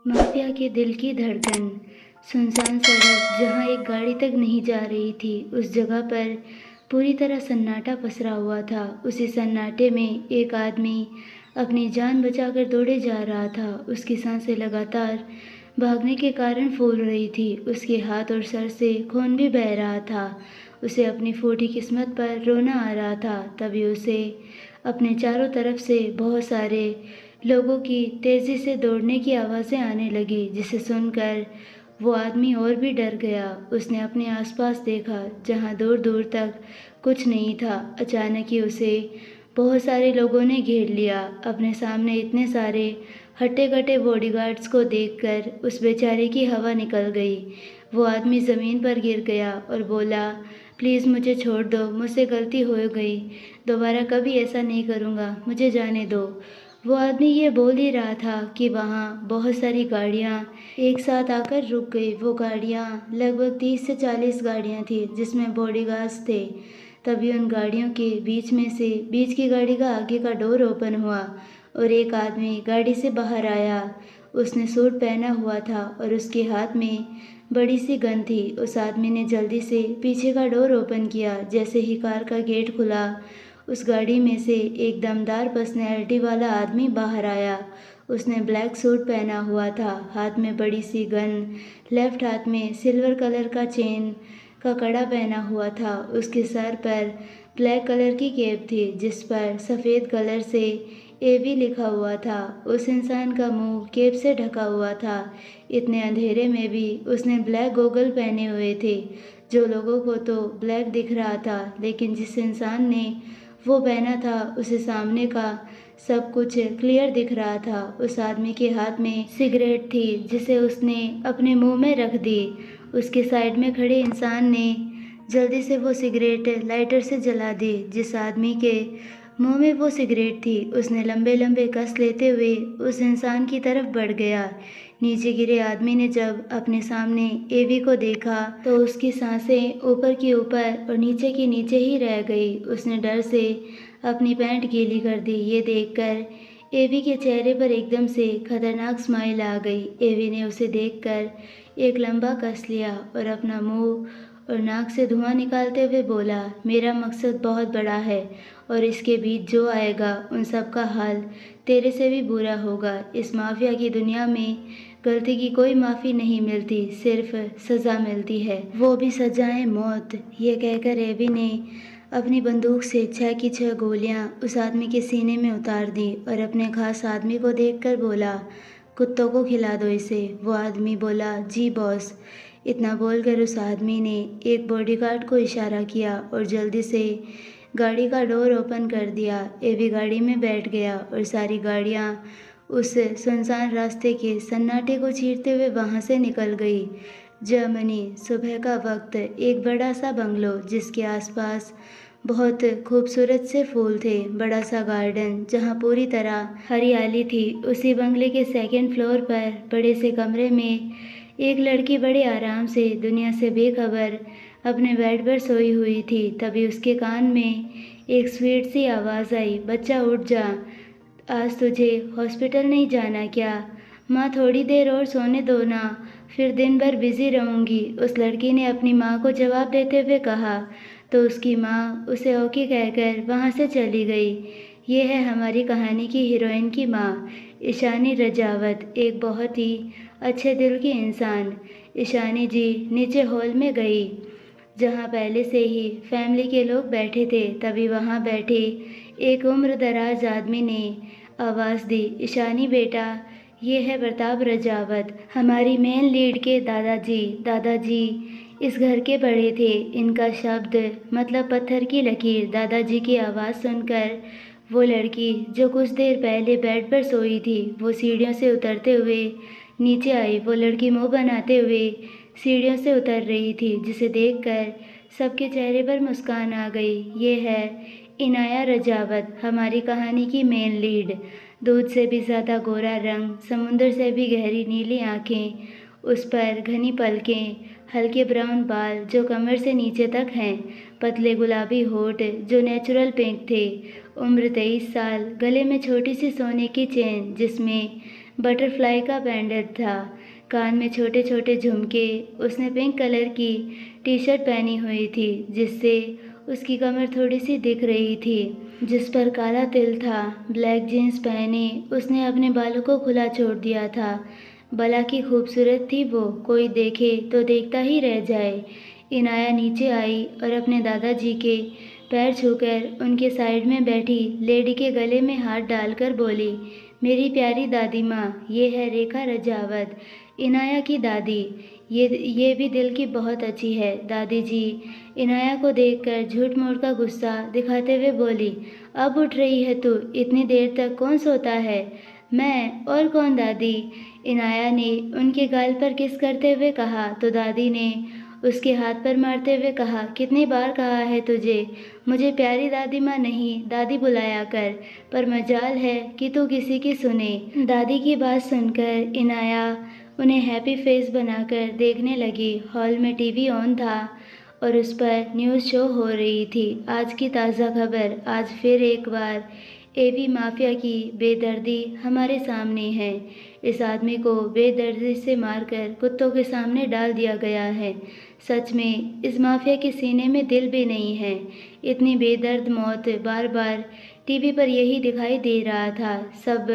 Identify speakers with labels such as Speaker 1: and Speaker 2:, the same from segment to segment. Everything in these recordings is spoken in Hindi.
Speaker 1: माफिया के दिल की धड़कन। सुनसान सड़क जहां एक गाड़ी तक नहीं जा रही थी, उस जगह पर पूरी तरह सन्नाटा पसरा हुआ था। उसी सन्नाटे में एक आदमी अपनी जान बचाकर दौड़े जा रहा था। उसकी सांसें लगातार भागने के कारण फूल रही थी। उसके हाथ और सर से खून भी बह रहा था। उसे अपनी फूटी किस्मत पर रोना आ रहा था। तभी उसे अपने चारों तरफ से बहुत सारे लोगों की तेज़ी से दौड़ने की आवाज़ें आने लगी, जिसे सुनकर वो आदमी और भी डर गया। उसने अपने आसपास देखा, जहां दूर दूर तक कुछ नहीं था। अचानक ही उसे बहुत सारे लोगों ने घेर लिया। अपने सामने इतने सारे हट्टे-कट्टे बॉडीगार्ड्स को देखकर उस बेचारे की हवा निकल गई। वो आदमी ज़मीन पर गिर गया और बोला, प्लीज़ मुझे छोड़ दो, मुझसे गलती हो गई, दोबारा कभी ऐसा नहीं करूँगा, मुझे जाने दो। वो आदमी ये बोल ही रहा था कि वहाँ बहुत सारी गाड़ियाँ एक साथ आकर रुक गई। वो गाड़ियाँ लगभग 30 से 40 गाड़ियाँ थी, जिसमें बॉडीगार्ड्स थे। तभी उन गाड़ियों के बीच में से बीच की गाड़ी का आगे का डोर ओपन हुआ और एक आदमी गाड़ी से बाहर आया। उसने सूट पहना हुआ था और उसके हाथ में बड़ी सी गन थी। उस आदमी ने जल्दी से पीछे का डोर ओपन किया। जैसे ही कार का गेट खुला, उस गाड़ी में से एक दमदार पर्सनैलिटी वाला आदमी बाहर आया। उसने ब्लैक सूट पहना हुआ था, हाथ में बड़ी सी गन, लेफ्ट हाथ में सिल्वर कलर का चेन का कड़ा पहना हुआ था। उसके सर पर ब्लैक कलर की कैप थी, जिस पर सफ़ेद कलर से एवी लिखा हुआ था। उस इंसान का मुंह कैप से ढका हुआ था। इतने अंधेरे में भी उसने ब्लैक गॉगल पहने हुए थे, जो लोगों को तो ब्लैक दिख रहा था, लेकिन जिस इंसान ने वो पहना था उसे सामने का सब कुछ क्लियर दिख रहा था। उस आदमी के हाथ में सिगरेट थी, जिसे उसने अपने मुंह में रख दी। उसके साइड में खड़े इंसान ने जल्दी से वो सिगरेट लाइटर से जला दी। जिस आदमी के मुंह में वो सिगरेट थी, उसने लंबे लंबे कस लेते हुए उस इंसान की तरफ बढ़ गया। नीचे गिरे आदमी ने जब अपने सामने एवी को देखा तो उसकी सांसें ऊपर की ऊपर और नीचे की नीचे ही रह गई। उसने डर से अपनी पैंट गीली कर दी। ये देखकर एवी के चेहरे पर एकदम से खतरनाक स्माइल आ गई। एवी ने उसे देखकर एक लंबा कस लिया और अपना मुंह और नाक से धुआं निकालते हुए बोला, मेरा मकसद बहुत बड़ा है और इसके बीच जो आएगा उन सब का हाल तेरे से भी बुरा होगा। इस माफिया की दुनिया में गलती की कोई माफ़ी नहीं मिलती, सिर्फ सज़ा मिलती है, वो भी सजाए मौत। ये कहकर एवी ने अपनी बंदूक से 6 की 6 गोलियां उस आदमी के सीने में उतार दी और अपने खास आदमी को देखकर बोला, कुत्तों को खिला दो इसे। वो आदमी बोला, जी बॉस। इतना बोलकर उस आदमी ने एक बॉडीगार्ड को इशारा किया और जल्दी से गाड़ी का डोर ओपन कर दिया। एवी गाड़ी में बैठ गया और सारी गाड़ियाँ उस सुनसान रास्ते के सन्नाटे को चीरते हुए वहाँ से निकल गई। जर्मनी, सुबह का वक्त। एक बड़ा सा बंगलो, जिसके आसपास बहुत खूबसूरत से फूल थे, बड़ा सा गार्डन जहाँ पूरी तरह हरियाली थी। उसी बंगले के सेकंड फ्लोर पर बड़े से कमरे में एक लड़की बड़े आराम से दुनिया से बेखबर अपने बेड पर सोई हुई थी। तभी उसके कान में एक स्वीट सी आवाज़ आई, बच्चा उठ जा, आज तुझे हॉस्पिटल नहीं जाना क्या? माँ थोड़ी देर और सोने दो ना, फिर दिन भर बिजी रहूँगी। उस लड़की ने अपनी माँ को जवाब देते हुए कहा तो उसकी माँ उसे ओके कहकर वहाँ से चली गई। ये है हमारी कहानी की हीरोइन की माँ, ईशानी रजावत, एक बहुत ही अच्छे दिल की इंसान। ईशानी जी नीचे हॉल में गई, जहाँ पहले से ही फैमिली के लोग बैठे थे। तभी वहाँ बैठे एक उम्रदराज आदमी ने आवाज़ दी, ईशानी बेटा, ये है प्रताप रजावत, हमारी मेन लीड के दादाजी। दादाजी इस घर के बड़े थे। इनका शब्द मतलब पत्थर की लकीर। दादाजी की आवाज़ सुनकर वो लड़की जो कुछ देर पहले बेड पर सोई थी, वो सीढ़ियों से उतरते हुए नीचे आई। वो लड़की मुंह बनाते हुए सीढ़ियों से उतर रही थी, जिसे देखकर सबके चेहरे पर मुस्कान आ गई। ये है इनाया रजावत, हमारी कहानी की मेन लीड। दूध से भी ज़्यादा गोरा रंग, समुंदर से भी गहरी नीली आँखें, उस पर घनी पलकें, हल्के ब्राउन बाल जो कमर से नीचे तक हैं, पतले गुलाबी होठ जो नेचुरल पिंक थे। उम्र 23 साल, गले में छोटी सी सोने की चेन जिसमें बटरफ्लाई का बैंडेड था, कान में छोटे छोटे झुमके। उसने पिंक कलर की टी शर्ट पहनी हुई थी जिससे उसकी कमर थोड़ी सी दिख रही थी, जिस पर काला तिल था। ब्लैक जीन्स पहने उसने अपने बालों को खुला छोड़ दिया था। भला की खूबसूरत थी वो, कोई देखे तो देखता ही रह जाए। इनाया नीचे आई और अपने दादाजी के पैर छूकर उनके साइड में बैठी लेडी के गले में हाथ डालकर बोली, मेरी प्यारी दादी माँ, ये है रेखा रजावत, इनाया की दादी। ये भी दिल की बहुत अच्छी है दादी जी। इनाया को देखकर झूठ मूठ का गुस्सा दिखाते हुए बोली, अब उठ रही है तू, इतनी देर तक कौन सोता है? मैं और कौन दादी? इनाया ने उनके गाल पर किस करते हुए कहा तो दादी ने उसके हाथ पर मारते हुए कहा, कितनी बार कहा है तुझे मुझे प्यारी दादी माँ नहीं दादी बुलाया कर, पर मजाल है कि तू किसी की सुने। दादी की बात सुनकर इनाया उन्हें हैप्पी फेस बनाकर देखने लगी। हॉल में टीवी ऑन था और उस पर न्यूज़ शो हो रही थी। आज की ताज़ा खबर, आज फिर एक बार एवी माफिया की बेदर्दी हमारे सामने है। इस आदमी को बेदर्दी से मारकर कुत्तों के सामने डाल दिया गया है। सच में इस माफिया के सीने में दिल भी नहीं है। इतनी बेदर्द मौत बार बार टीवी पर यही दिखाई दे रहा था। सब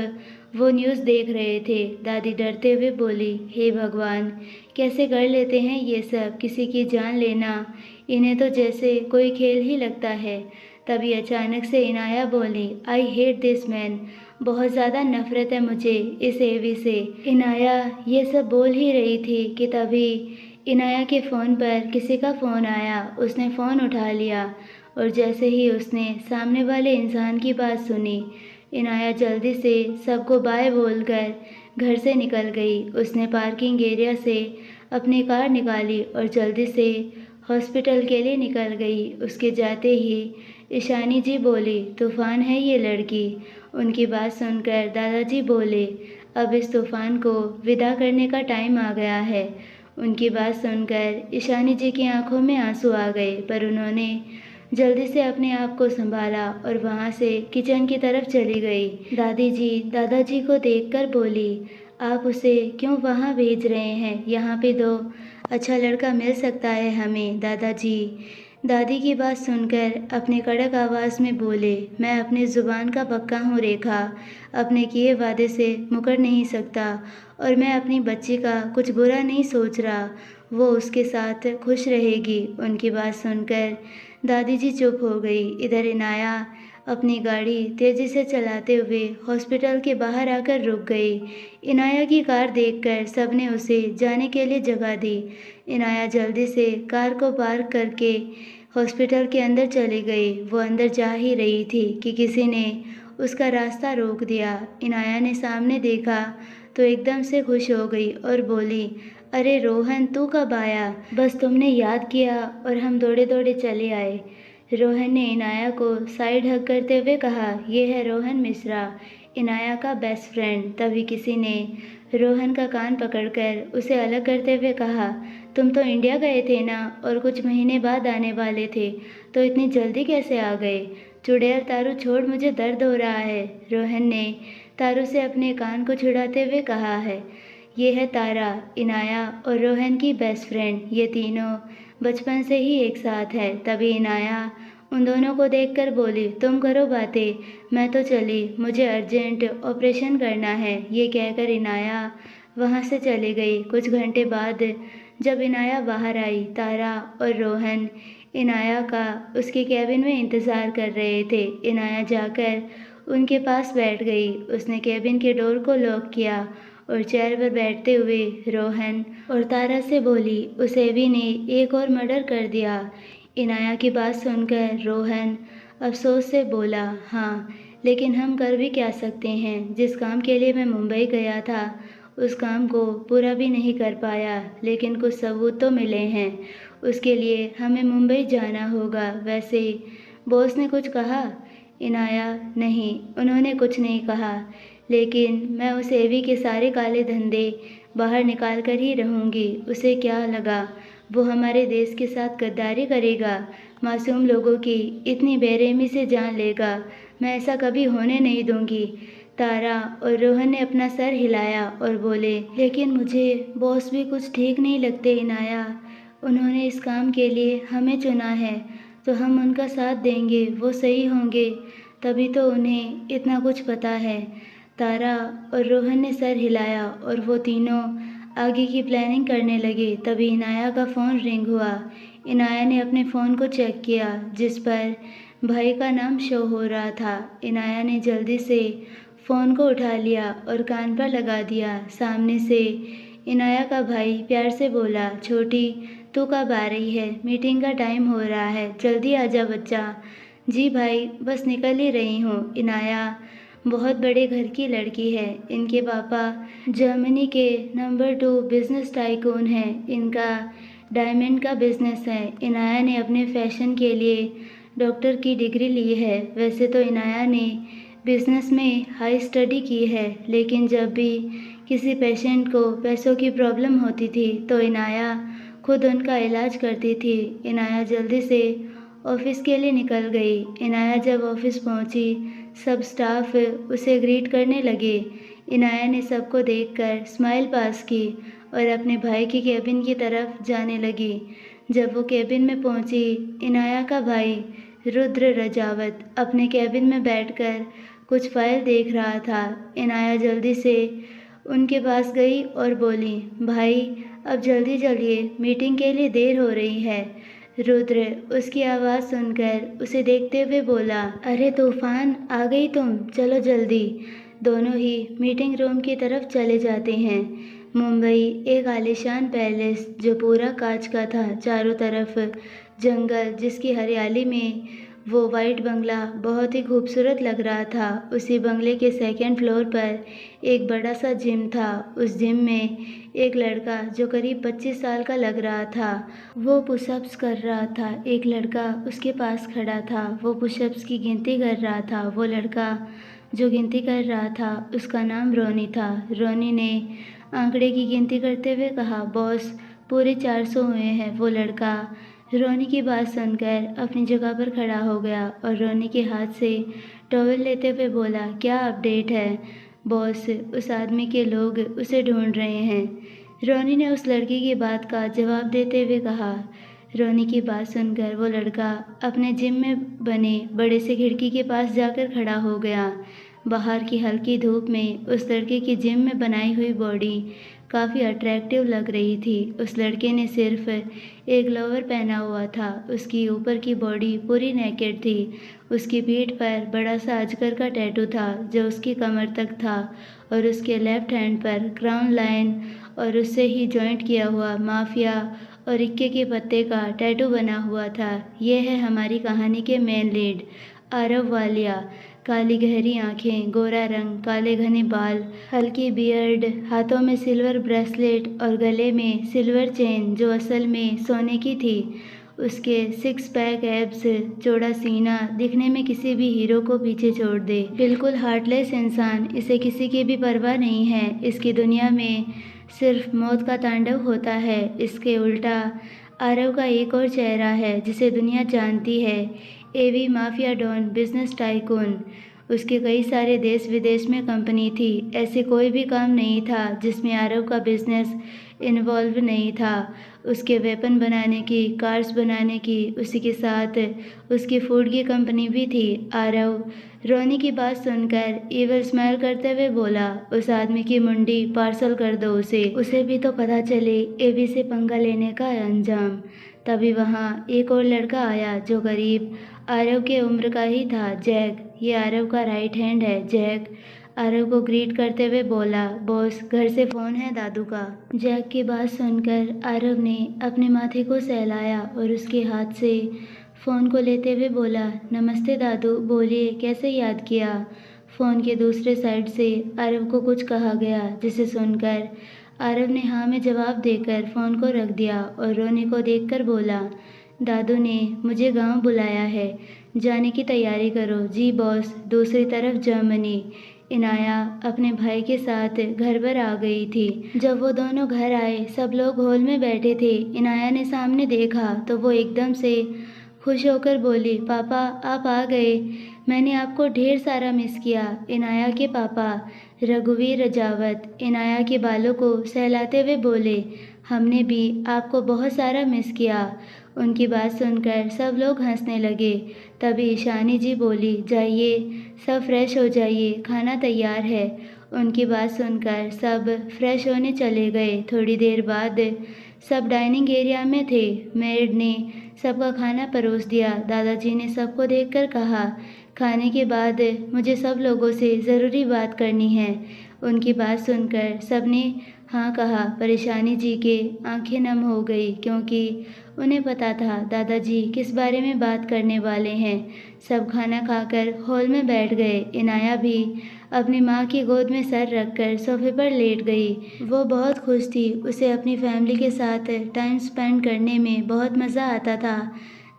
Speaker 1: वो न्यूज़ देख रहे थे। दादी डरते हुए बोली, हे भगवान, कैसे कर लेते हैं ये सब, किसी की जान लेना इन्हें तो जैसे कोई खेल ही लगता है। तभी अचानक से इनाया बोली, आई हेट दिस मैन, बहुत ज़्यादा नफरत है मुझे इस एवी से। इनाया ये सब बोल ही रही थी कि तभी इनाया के फ़ोन पर किसी का फ़ोन आया। उसने फ़ोन उठा लिया और जैसे ही उसने सामने वाले इंसान की बात सुनी, इनाया जल्दी से सबको बाय बोलकर घर से निकल गई। उसने पार्किंग एरिया से अपनी कार निकाली और जल्दी से हॉस्पिटल के लिए निकल गई। उसके जाते ही ईशानी जी बोली, तूफ़ान है ये लड़की। उनकी बात सुनकर दादाजी बोले, अब इस तूफ़ान को विदा करने का टाइम आ गया है। उनकी बात सुनकर ईशानी जी की आंखों में आंसू आ गए, पर उन्होंने जल्दी से अपने आप को संभाला और वहाँ से किचन की तरफ चली गई। दादी जी दादाजी को देखकर बोली, आप उसे क्यों वहाँ भेज रहे हैं? यहाँ पे तो अच्छा लड़का मिल सकता है हमें दादाजी। दादी की बात सुनकर अपने कड़क आवाज़ में बोले, मैं अपनी ज़ुबान का पक्का हूँ रेखा, अपने किए वादे से मुकर नहीं सकता और मैं अपनी बच्ची का कुछ बुरा नहीं सोच रहा, वो उसके साथ खुश रहेगी। उनकी बात सुनकर दादी जी चुप हो गई। इधर इनाया अपनी गाड़ी तेज़ी से चलाते हुए हॉस्पिटल के बाहर आकर रुक गई। इनाया की कार देखकर सबने उसे जाने के लिए जगह दी। इनाया जल्दी से कार को पार्क करके हॉस्पिटल के अंदर चली गई। वो अंदर जा ही रही थी कि किसी ने उसका रास्ता रोक दिया। इनाया ने सामने देखा तो एकदम से खुश हो गई और बोली, अरे रोहन, तू कब आया? बस तुमने याद किया और हम दौड़े दौड़े चले आए। रोहन ने इनाया को साइड हग करते हुए कहा, यह है रोहन मिश्रा, इनाया का बेस्ट फ्रेंड। तभी किसी ने रोहन का कान पकड़कर उसे अलग करते हुए कहा, तुम तो इंडिया गए थे ना और कुछ महीने बाद आने वाले थे, तो इतनी जल्दी कैसे आ गए? चुड़ैल तारू छोड़, मुझे दर्द हो रहा है। रोहन ने तारू से अपने कान को छुड़ाते हुए कहा है, ये है तारा, इनाया और रोहन की बेस्ट फ्रेंड। ये तीनों बचपन से ही एक साथ है। तभी इनाया उन दोनों को देखकर बोली, तुम करो बातें, मैं तो चली, मुझे अर्जेंट ऑपरेशन करना है। ये कहकर इनाया वहाँ से चली गई। कुछ घंटे बाद जब इनाया बाहर आई, तारा और रोहन इनाया का उसके कैबिन में इंतज़ार कर रहे थे। इनाया जाकर उनके पास बैठ गई। उसने कैबिन के डोर को लॉक किया और चेयर पर बैठते हुए रोहन और तारा से बोली, उस एवी ने एक और मर्डर कर दिया। इनाया की बात सुनकर रोहन अफसोस से बोला, हाँ, लेकिन हम कर भी क्या सकते हैं? जिस काम के लिए मैं मुंबई गया था उस काम को पूरा भी नहीं कर पाया, लेकिन कुछ सबूत तो मिले हैं। उसके लिए हमें मुंबई जाना होगा। वैसे बॉस ने कुछ कहा? इनाया, नहीं, उन्होंने कुछ नहीं कहा, लेकिन मैं उस एवी के सारे काले धंधे बाहर निकाल कर ही रहूँगी। उसे क्या लगा वो हमारे देश के साथ गद्दारी करेगा, मासूम लोगों की इतनी बेरहमी से जान लेगा? मैं ऐसा कभी होने नहीं दूँगी। तारा और रोहन ने अपना सर हिलाया और बोले, लेकिन मुझे बॉस भी कुछ ठीक नहीं लगते इनाया। उन्होंने इस काम के लिए हमें चुना है तो हम उनका साथ देंगे, वो सही होंगे तभी तो उन्हें इतना कुछ पता है। तारा और रोहन ने सर हिलाया और वो तीनों आगे की प्लानिंग करने लगे। तभी इनाया का फ़ोन रिंग हुआ। इनाया ने अपने फ़ोन को चेक किया जिस पर भाई का नाम शो हो रहा था। इनाया ने जल्दी से फ़ोन को उठा लिया और कान पर लगा दिया। सामने से इनाया का भाई प्यार से बोला, छोटी तू कब आ रही है? मीटिंग का टाइम हो रहा है, जल्दी आजा बच्चा। जी भाई, बस निकल ही रही हूँ। इनाया बहुत बड़े घर की लड़की है। इनके पापा जर्मनी के नंबर 2 बिजनेस टाइकून हैं। इनका डायमंड का बिजनेस है। इनाया ने अपने फैशन के लिए डॉक्टर की डिग्री ली है। वैसे तो इनाया ने बिजनेस में हाई स्टडी की है, लेकिन जब भी किसी पेशेंट को पैसों की प्रॉब्लम होती थी तो इनाया खुद उनका इलाज करती थी। इनाया जल्दी से ऑफिस के लिए निकल गई। इनाया जब ऑफिस पहुंची, सब स्टाफ उसे ग्रीट करने लगे। इनाया ने सबको देखकर स्माइल पास की और अपने भाई के केबिन की तरफ जाने लगी। जब वो केबिन में पहुंची, इनाया का भाई रुद्र रजावत अपने केबिन में बैठकर कुछ फाइल देख रहा था। इनाया जल्दी से उनके पास गई और बोली, भाई अब जल्दी चलिए, मीटिंग के लिए देर हो रही है। रुद्र उसकी आवाज़ सुनकर उसे देखते हुए बोला, अरे तूफान, आ गई तुम, चलो जल्दी। दोनों ही मीटिंग रूम की तरफ चले जाते हैं। मुंबई एक आलीशान पैलेस जो पूरा कांच का था, चारों तरफ जंगल जिसकी हरियाली में वो वाइट बंगला बहुत ही खूबसूरत लग रहा था। उसी बंगले के सेकंड फ्लोर पर एक बड़ा सा जिम था। उस जिम में एक लड़का जो करीब 25 साल का लग रहा था, वो पुशअप्स कर रहा था। एक लड़का उसके पास खड़ा था, वो पुशअप्स की गिनती कर रहा था। वो लड़का जो गिनती कर रहा था उसका नाम रोनी था। रोनी ने आंकड़े की गिनती करते हुए कहा, बॉस पूरे 400 हुए हैं। वो लड़का रोनी की बात सुनकर अपनी जगह पर खड़ा हो गया और रोनी के हाथ से टॉवल लेते हुए बोला, क्या अपडेट है? बॉस उस आदमी के लोग उसे ढूंढ रहे हैं। रोनी ने उस लड़की की बात का जवाब देते हुए कहा। रोनी की बात सुनकर वो लड़का अपने जिम में बने बड़े से खिड़की के पास जाकर खड़ा हो गया। बाहर की हल्की धूप में उस लड़के की जिम में बनाई हुई बॉडी काफ़ी अट्रैक्टिव लग रही थी। उस लड़के ने सिर्फ एक लोअर पहना हुआ था। उसकी ऊपर की बॉडी पूरी नेकेड थी। उसकी पीठ पर बड़ा सा अजगर का टैटू था जो उसकी कमर तक था और उसके लेफ्ट हैंड पर क्राउन लायन और उससे ही जॉइंट किया हुआ माफिया और इक्के के पत्ते का टैटू बना हुआ था। ये है हमारी कहानी के मेन लीड, आरव वालिया। काली गहरी आंखें, गोरा रंग, काले घने बाल, हल्की बियर्ड, हाथों में सिल्वर ब्रेसलेट और गले में सिल्वर चेन जो असल में सोने की थी। उसके 6 पैक एब्स, चौड़ा सीना दिखने में किसी भी हीरो को पीछे छोड़ दे। बिल्कुल हार्टलेस इंसान, इसे किसी की भी परवाह नहीं है। इसकी दुनिया में सिर्फ मौत का तांडव होता है। इसके उल्टा आरव का एक और चेहरा है जिसे दुनिया जानती है, एवी माफिया डॉन, बिजनेस टाइकून। उसके कई सारे देश विदेश में कंपनी थी। ऐसे कोई भी काम नहीं था जिसमें आरव का बिजनेस इन्वॉल्व नहीं था। उसके वेपन बनाने की, कार्स बनाने की, उसी के साथ उसकी फूड की कंपनी भी थी। आरव रोनी की बात सुनकर ईवल स्माइल करते हुए बोला, उस आदमी की मुंडी पार्सल कर दो उसे भी तो पता चले एवी से पंगा लेने का अंजाम। तभी वहाँ एक और लड़का आया जो करीब आरव के उम्र का ही था, जैक। ये आरव का राइट हैंड है। जैक आरव को ग्रीट करते हुए बोला, बॉस घर से फ़ोन है दादू का। जैक की बात सुनकर आरव ने अपने माथे को सहलाया और उसके हाथ से फ़ोन को लेते हुए बोला, नमस्ते दादू, बोलिए कैसे याद किया। फ़ोन के दूसरे साइड से आरव को कुछ कहा गया जिसे सुनकर आरव ने हाँ में जवाब देकर फ़ोन को रख दिया और रोनी को देखकर बोला, दादू ने मुझे गांव बुलाया है, जाने की तैयारी करो। जी बॉस। दूसरी तरफ जर्मनी। इनाया अपने भाई के साथ घर पर आ गई थी। जब वो दोनों घर आए, सब लोग हॉल में बैठे थे। इनाया ने सामने देखा तो वो एकदम से खुश होकर बोली, पापा आप आ गए। मैंने आपको ढेर सारा मिस किया। इनाया के पापा रघुवीर रजावत इनाया के बालों को सहलाते हुए बोले, हमने भी आपको बहुत सारा मिस किया। उनकी बात सुनकर सब लोग हंसने लगे। तभी ईशानी जी बोली, जाइए सब फ्रेश हो जाइए, खाना तैयार है। उनकी बात सुनकर सब फ्रेश होने चले गए। थोड़ी देर बाद सब डाइनिंग एरिया में थे। मेड ने सबका खाना परोस दिया। दादाजी ने सबको देखकर कहा, खाने के बाद मुझे सब लोगों से ज़रूरी बात करनी है। उनकी बात सुनकर सबने हाँ कहा। परेशानी जी के आंखें नम हो गई, क्योंकि उन्हें पता था दादाजी किस बारे में बात करने वाले हैं। सब खाना खाकर हॉल में बैठ गए। इनाया भी अपनी माँ की गोद में सर रखकर सोफे पर लेट गई। वो बहुत खुश थी। उसे अपनी फैमिली के साथ टाइम स्पेंड करने में बहुत मज़ा आता था।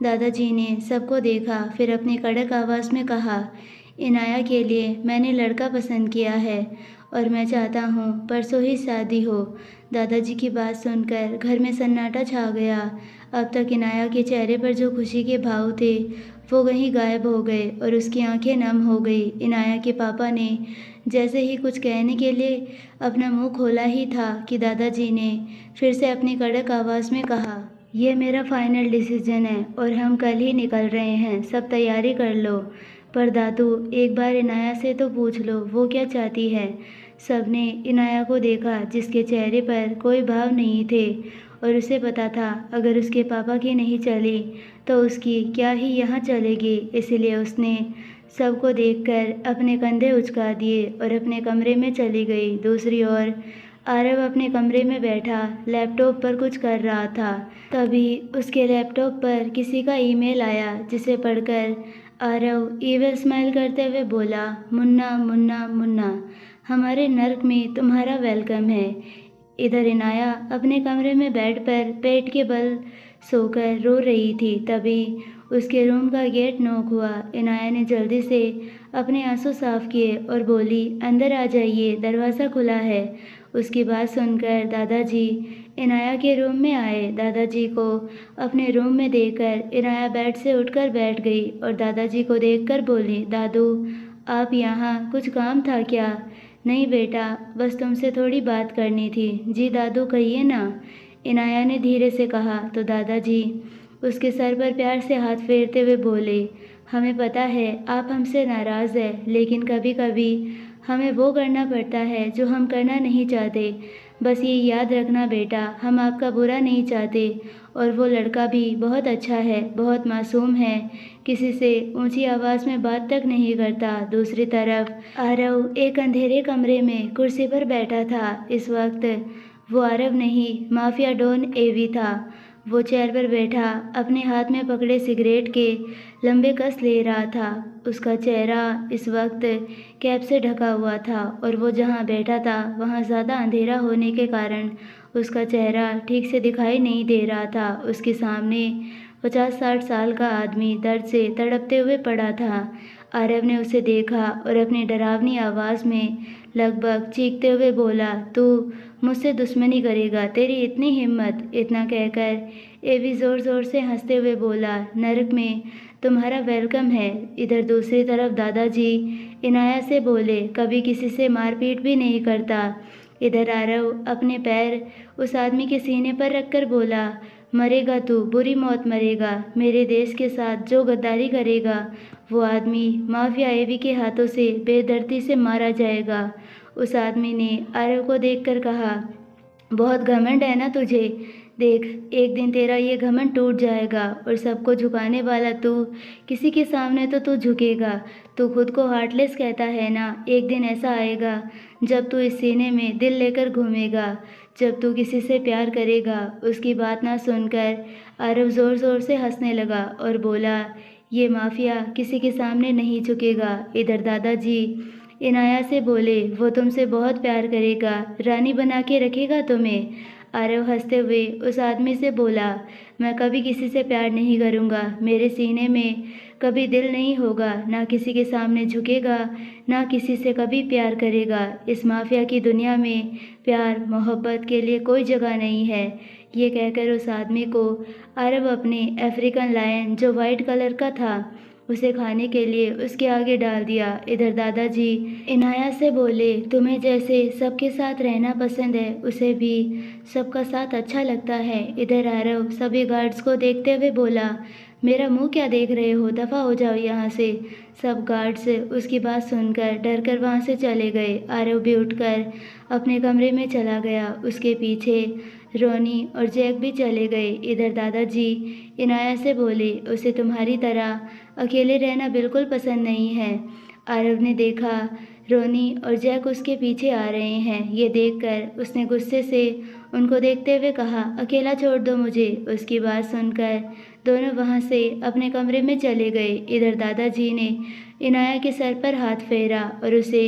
Speaker 1: दादाजी ने सबको देखा, फिर अपनी कड़क आवाज़ में कहा, इनाया के लिए मैंने लड़का पसंद किया है और मैं चाहता हूँ परसों ही शादी हो। दादाजी की बात सुनकर घर में सन्नाटा छा गया। अब तक इनाया के चेहरे पर जो खुशी के भाव थे वो कहीं गायब हो गए और उसकी आंखें नम हो गई। इनाया के पापा ने जैसे ही कुछ कहने के लिए अपना मुंह खोला ही था कि दादाजी ने फिर से अपनी कड़क आवाज़ में कहा, ये मेरा फाइनल डिसीजन है और हम कल ही निकल रहे हैं। सब तैयारी कर लो। पर दादू, एक बार इनाया से तो पूछ लो वो क्या चाहती है। सबने इनाया को देखा, जिसके चेहरे पर कोई भाव नहीं थे और उसे पता था अगर उसके पापा की नहीं चली तो उसकी क्या ही यहाँ चलेगी। इसलिए उसने सबको देखकर अपने कंधे उचका दिए और अपने कमरे में चली गई। दूसरी ओर आरव अपने कमरे में बैठा लैपटॉप पर कुछ कर रहा था। तभी उसके लैपटॉप पर किसी का ईमेल आया, जिसे पढ़कर आरव ईविल स्माइल करते हुए बोला, मुन्ना मुन्ना मुन्ना, हमारे नर्क में तुम्हारा वेलकम है। इधर इनाया अपने कमरे में बेड पर पेट के बल सोकर रो रही थी। तभी उसके रूम का गेट नॉक हुआ। इनाया ने जल्दी से अपने आंसू साफ किए और बोली, अंदर आ जाइए, दरवाज़ा खुला है। उसकी बात सुनकर दादाजी इनाया के रूम में आए। दादाजी को अपने रूम में देखकर इनाया बेड से उठकर बैठ गई और दादाजी को देखकर बोली, दादू आप यहाँ, कुछ काम था क्या। नहीं बेटा, बस तुमसे थोड़ी बात करनी थी। जी दादू कहिए ना, इनाया ने धीरे से कहा। तो दादाजी उसके सर पर प्यार से हाथ फेरते हुए बोले, हमें पता है आप हमसे नाराज़ है, लेकिन कभी कभी हमें वो करना पड़ता है जो हम करना नहीं चाहते। बस ये याद रखना बेटा, हम आपका बुरा नहीं चाहते और वो लड़का भी बहुत अच्छा है, बहुत मासूम है, किसी से ऊंची आवाज़ में बात तक नहीं करता। दूसरी तरफ आरव एक अंधेरे कमरे में कुर्सी पर बैठा था। इस वक्त वो आरव नहीं, माफिया डॉन एवी था। वो चेयर पर बैठा अपने हाथ में पकड़े सिगरेट के लंबे कस ले रहा था। उसका चेहरा इस वक्त कैप से ढका हुआ था और वो जहाँ बैठा था वहाँ ज़्यादा अंधेरा होने के कारण उसका चेहरा ठीक से दिखाई नहीं दे रहा था। उसके सामने 50-60 साल का आदमी दर्द से तड़पते हुए पड़ा था। आरव ने उसे देखा और अपनी डरावनी आवाज़ में लगभग चीखते हुए बोला, तू मुझसे दुश्मनी करेगा, तेरी इतनी हिम्मत। इतना कहकर एवी ज़ोर ज़ोर से हंसते हुए बोला, नरक में तुम्हारा वेलकम है। इधर दूसरी तरफ दादाजी इनाया से बोले, कभी किसी से मारपीट भी नहीं करता। इधर आरव अपने पैर उस आदमी के सीने पर रखकर बोला, मरेगा तू, बुरी मौत मरेगा। मेरे देश के साथ जो गद्दारी करेगा वो आदमी माफिया एवी के हाथों से बेदर्दी से मारा जाएगा। उस आदमी ने आरव को देखकर कहा, बहुत घमंड है ना तुझे। देख, एक दिन तेरा ये घमंड टूट जाएगा और सबको झुकाने वाला तू, किसी के सामने तो तू झुकेगा। तू खुद को हार्टलेस कहता है ना, एक दिन ऐसा आएगा जब तू इस सीने में दिल लेकर घूमेगा, जब तू किसी से प्यार करेगा। उसकी बात ना सुनकर आरव ज़ोर ज़ोर से हंसने लगा और बोला, ये माफिया किसी के सामने नहीं झुकेगा। इधर दादाजी इनाया से बोले, वो तुमसे बहुत प्यार करेगा, रानी बना के रखेगा तुम्हें। आरव हंसते हुए उस आदमी से बोला, मैं कभी किसी से प्यार नहीं करूँगा। मेरे सीने में कभी दिल नहीं होगा, ना किसी के सामने झुकेगा, ना किसी से कभी प्यार करेगा। इस माफिया की दुनिया में प्यार मोहब्बत के लिए कोई जगह नहीं है। ये कहकर उस आदमी को आरव अपने अफ्रीकन लायन जो वाइट कलर का था उसे खाने के लिए उसके आगे डाल दिया। इधर दादाजी इनाया से बोले, तुम्हें जैसे सबके साथ रहना पसंद है उसे भी सबका साथ अच्छा लगता है। इधर आरव सभी गार्ड्स को देखते हुए बोला, मेरा मुंह क्या देख रहे हो, दफ़ा हो जाओ यहाँ से। सब गार्ड्स उसकी बात सुनकर डर कर वहाँ से चले गए। आरव भी उठकर अपने कमरे में चला गया। उसके पीछे रोनी और जैक भी चले गए। इधर दादाजी इनाया से बोले, उसे तुम्हारी तरह अकेले रहना बिल्कुल पसंद नहीं है। आरव ने देखा रोनी और जैक उसके पीछे आ रहे हैं। ये देखकर उसने गुस्से से उनको देखते हुए कहा, अकेला छोड़ दो मुझे। उसकी बात सुनकर दोनों वहाँ से अपने कमरे में चले गए। इधर दादाजी ने इनाया के सर पर हाथ फेरा और उसे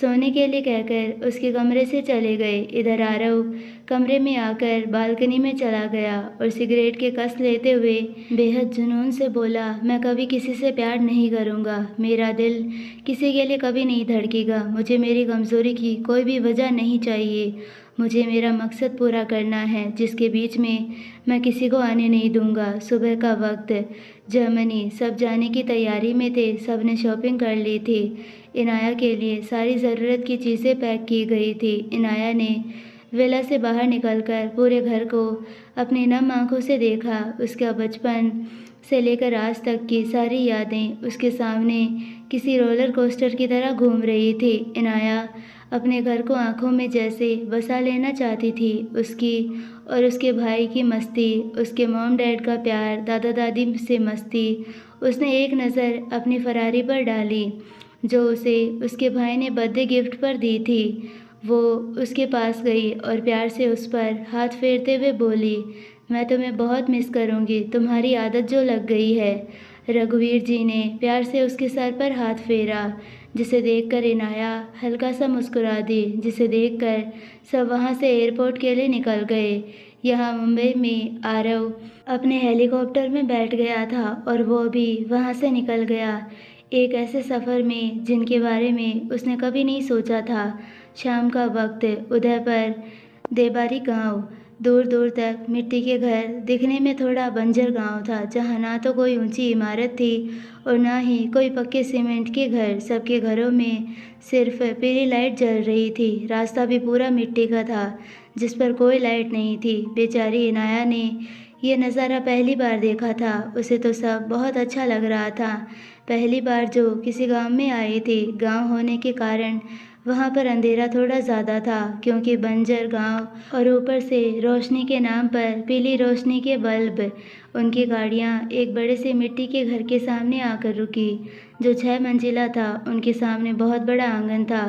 Speaker 1: सोने के लिए कहकर उसके कमरे से चले गए। इधर आरव कमरे में आकर बालकनी में चला गया और सिगरेट के कस लेते हुए बेहद जुनून से बोला, मैं कभी किसी से प्यार नहीं करूँगा। मेरा दिल किसी के लिए कभी नहीं धड़केगा। मुझे मेरी कमज़ोरी की कोई भी वजह नहीं चाहिए। मुझे मेरा मकसद पूरा करना है जिसके बीच में मैं किसी को आने नहीं दूंगा। सुबह का वक्त, जर्मनी सब जाने की तैयारी में थे। सब ने शॉपिंग कर ली थी। इनाया के लिए सारी ज़रूरत की चीज़ें पैक की गई थी। इनाया ने विला से बाहर निकलकर पूरे घर को अपनी नम आंखों से देखा। उसका बचपन से लेकर आज तक की सारी यादें उसके सामने किसी रोलर कोस्टर की तरह घूम रही थी। इनाया अपने घर को आंखों में जैसे बसा लेना चाहती थी। उसकी और उसके भाई की मस्ती, उसके मॉम डैड का प्यार, दादा दादी से मस्ती। उसने एक नज़र अपनी फरारी पर डाली जो उसे उसके भाई ने बर्थडे गिफ्ट पर दी थी। वो उसके पास गई और प्यार से उस पर हाथ फेरते हुए बोली, मैं तुम्हें बहुत मिस करूँगी, तुम्हारी आदत जो लग गई है। रघुवीर जी ने प्यार से उसके सर पर हाथ फेरा, जिसे देखकर इनाया हल्का सा मुस्कुरा दी, जिसे देखकर सब वहाँ से एयरपोर्ट के लिए निकल गए। यहाँ मुंबई में आरव अपने हेलीकॉप्टर में बैठ गया था और वो भी वहाँ से निकल गया, एक ऐसे सफ़र में जिनके बारे में उसने कभी नहीं सोचा था। शाम का वक्त, उदय पर देबारी गांव, दूर दूर तक मिट्टी के घर, दिखने में थोड़ा बंजर गांव था जहां ना तो कोई ऊंची इमारत थी और ना ही कोई पक्के सीमेंट के घर। सबके घरों में सिर्फ पीली लाइट जल रही थी। रास्ता भी पूरा मिट्टी का था जिस पर कोई लाइट नहीं थी। बेचारी इनाया ने यह नज़ारा पहली बार देखा था। उसे तो सब बहुत अच्छा लग रहा था। पहली बार जो किसी गांव में आई थी। गांव होने के कारण वहाँ पर अंधेरा थोड़ा ज़्यादा था क्योंकि बंजर गांव और ऊपर से रोशनी के नाम पर पीली रोशनी के बल्ब। उनकी गाड़ियाँ एक बड़े से मिट्टी के घर के सामने आकर रुकी जो 6 मंजिला था। उनके सामने बहुत बड़ा आंगन था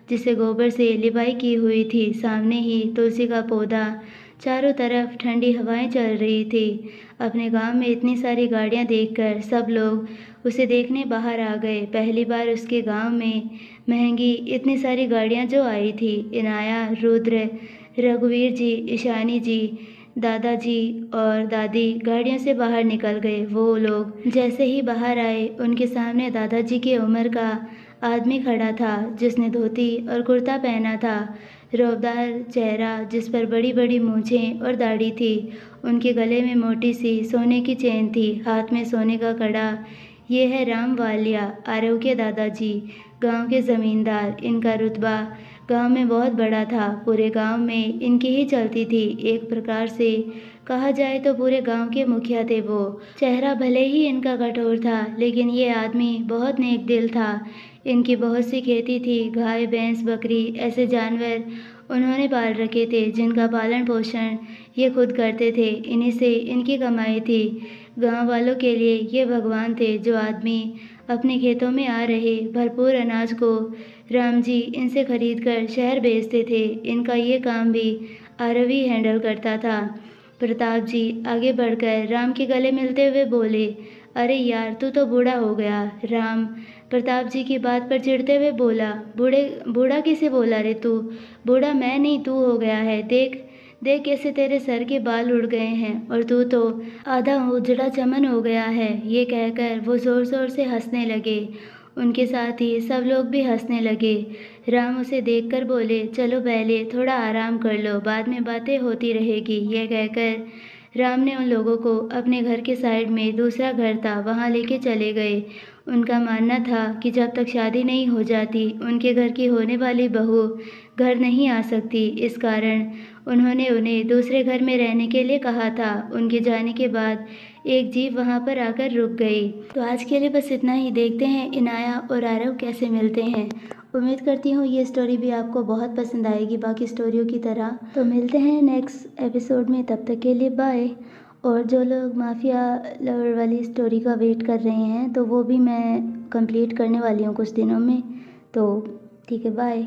Speaker 1: जिसे गोबर से लिपाई की हुई थी। सामने ही तुलसी का पौधा, चारों तरफ ठंडी हवाएं चल रही थी। अपने गांव में इतनी सारी गाड़ियां देखकर सब लोग उसे देखने बाहर आ गए। पहली बार उसके गांव में महंगी इतनी सारी गाड़ियां जो आई थी। इनाया, रुद्र, रघुवीर जी, ईशानी जी, दादाजी और दादी गाड़ियों से बाहर निकल गए। वो लोग जैसे ही बाहर आए उनके सामने दादाजी की उम्र का आदमी खड़ा था जिसने धोती और कुर्ता पहना था। रौबदार चेहरा जिस पर बड़ी बड़ी मूछें और दाढ़ी थी। उनके गले में मोटी सी सोने की चेन थी, हाथ में सोने का कड़ा। ये है राम वालिया, आरव के दादाजी, गांव के ज़मींदार। इनका रुतबा गांव में बहुत बड़ा था। पूरे गांव में इनकी ही चलती थी। एक प्रकार से कहा जाए तो पूरे गांव के मुखिया थे वो। चेहरा भले ही इनका कठोर था लेकिन ये आदमी बहुत नेक दिल था। इनकी बहुत सी खेती थी, गाय, भैंस, बकरी, ऐसे जानवर उन्होंने पाल रखे थे जिनका पालन पोषण ये खुद करते थे। इन्हीं से इनकी कमाई थी। गांव वालों के लिए ये भगवान थे। जो आदमी अपने खेतों में आ रहे भरपूर अनाज को राम जी इनसे खरीद कर शहर भेजते थे। इनका ये काम भी आरव ही हैंडल करता था। प्रताप जी आगे बढ़कर राम के गले मिलते हुए बोले, अरे यार तू तो बूढ़ा हो गया। राम प्रताप जी की बात पर चिढ़ते हुए बोला, बूढ़ा किसे बोला रे तू? बूढ़ा मैं नहीं, तू हो गया है। देख देख कैसे तेरे सर के बाल उड़ गए हैं और तू तो आधा उजड़ा चमन हो गया है। ये कहकर वो ज़ोर ज़ोर से हंसने लगे। उनके साथ ही सब लोग भी हंसने लगे। राम उसे देखकर बोले, चलो पहले थोड़ा आराम कर लो, बाद में बातें होती रहेगी। ये कहकर राम ने उन लोगों को अपने घर के साइड में दूसरा घर था वहाँ लेके चले गए। उनका मानना था कि जब तक शादी नहीं हो जाती उनके घर की होने वाली बहू घर नहीं आ सकती। इस कारण उन्होंने उन्हें दूसरे घर में रहने के लिए कहा था। उनके जाने के बाद एक जीप वहाँ पर आकर रुक गई। तो आज के लिए बस इतना ही। देखते हैं इनाया और आरव कैसे मिलते हैं। उम्मीद करती हूँ ये स्टोरी भी आपको बहुत पसंद आएगी बाकी स्टोरियों की तरह। तो मिलते हैं नेक्स्ट एपिसोड में, तब तक के लिए बाय। और जो लोग माफिया लवर वाली स्टोरी का वेट कर रहे हैं तो वो भी मैं कंप्लीट करने वाली हूँ कुछ दिनों में। तो ठीक है, बाय।